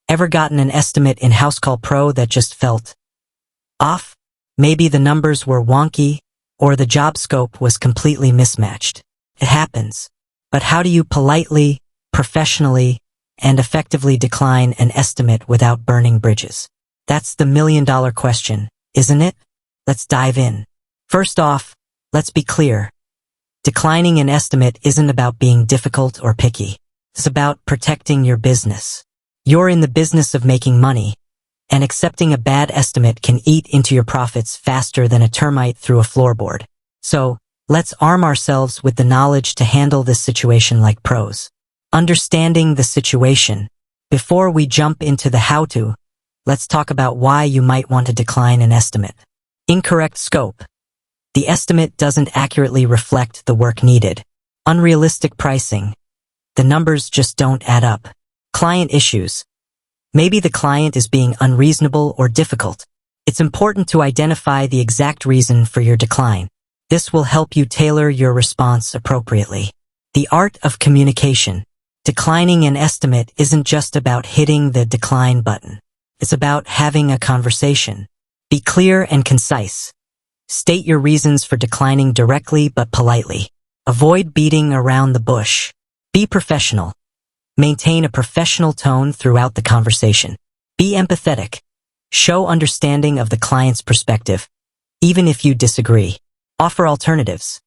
Ever gotten an estimate in Housecall Pro that just felt off? Maybe the numbers were wonky, or the job scope was completely mismatched. It happens. But how do you politely, professionally, and effectively decline an estimate without burning bridges? That's the million-dollar question, isn't it? Let's dive in. First off, let's be clear. Declining an estimate isn't about being difficult or picky. It's about protecting your business. You're in the business of making money, and accepting a bad estimate can eat into your profits faster than a termite through a floorboard. So, let's arm ourselves with the knowledge to handle this situation like pros. Understanding the situation. Before we jump into the how-to, let's talk about why you might want to decline an estimate. Incorrect scope. The estimate doesn't accurately reflect the work needed. Unrealistic pricing. The numbers just don't add up. Client issues. Maybe the client is being unreasonable or difficult. It's important to identify the exact reason for your decline. This will help you tailor your response appropriately. The art of communication. Declining an estimate isn't just about hitting the decline button. It's about having a conversation. Be clear and concise. State your reasons for declining directly but politely. Avoid beating around the bush. Be professional. Maintain a professional tone throughout the conversation. Be empathetic. Show understanding of the client's perspective, even if you disagree. Offer alternatives.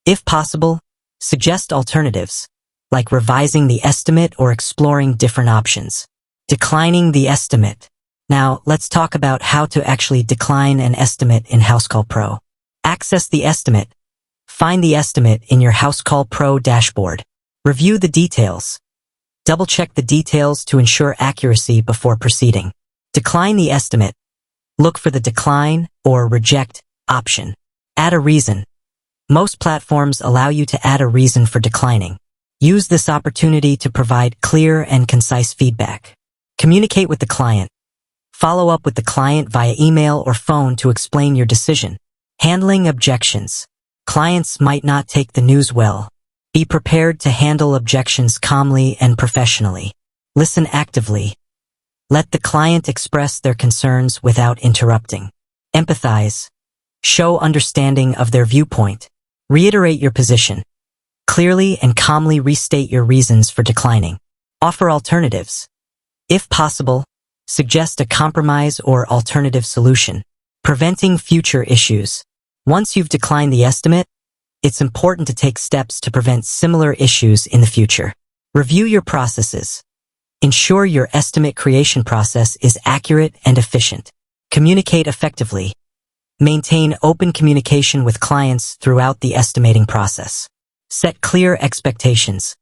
If possible, suggest alternatives, like revising the estimate or exploring different options. Declining the estimate. Now, let's talk about how to actually decline an estimate in Housecall Pro. Access the estimate. Find the estimate in your Housecall Pro dashboard. Review the details. Double-check the details to ensure accuracy before proceeding. Decline the estimate. Look for the decline or reject option. Add a reason. Most platforms allow you to add a reason for declining. Use this opportunity to provide clear and concise feedback. Communicate with the client. Follow up with the client via email or phone to explain your decision. Handling objections. Clients might not take the news well. Be prepared to handle objections calmly and professionally. Listen actively. Let the client express their concerns without interrupting. Empathize. Show understanding of their viewpoint. Reiterate your position. Clearly and calmly restate your reasons for declining. Offer alternatives. If possible, suggest a compromise or alternative solution. Preventing future issues. Once you've declined the estimate, it's important to take steps to prevent similar issues in the future. Review your processes. Ensure your estimate creation process is accurate and efficient. Communicate effectively. Maintain open communication with clients throughout the estimating process. Set clear expectations.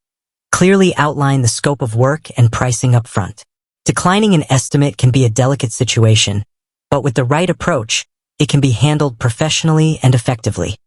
Clearly outline the scope of work and pricing upfront. Declining an estimate can be a delicate situation, but with the right approach, it can be handled professionally and effectively.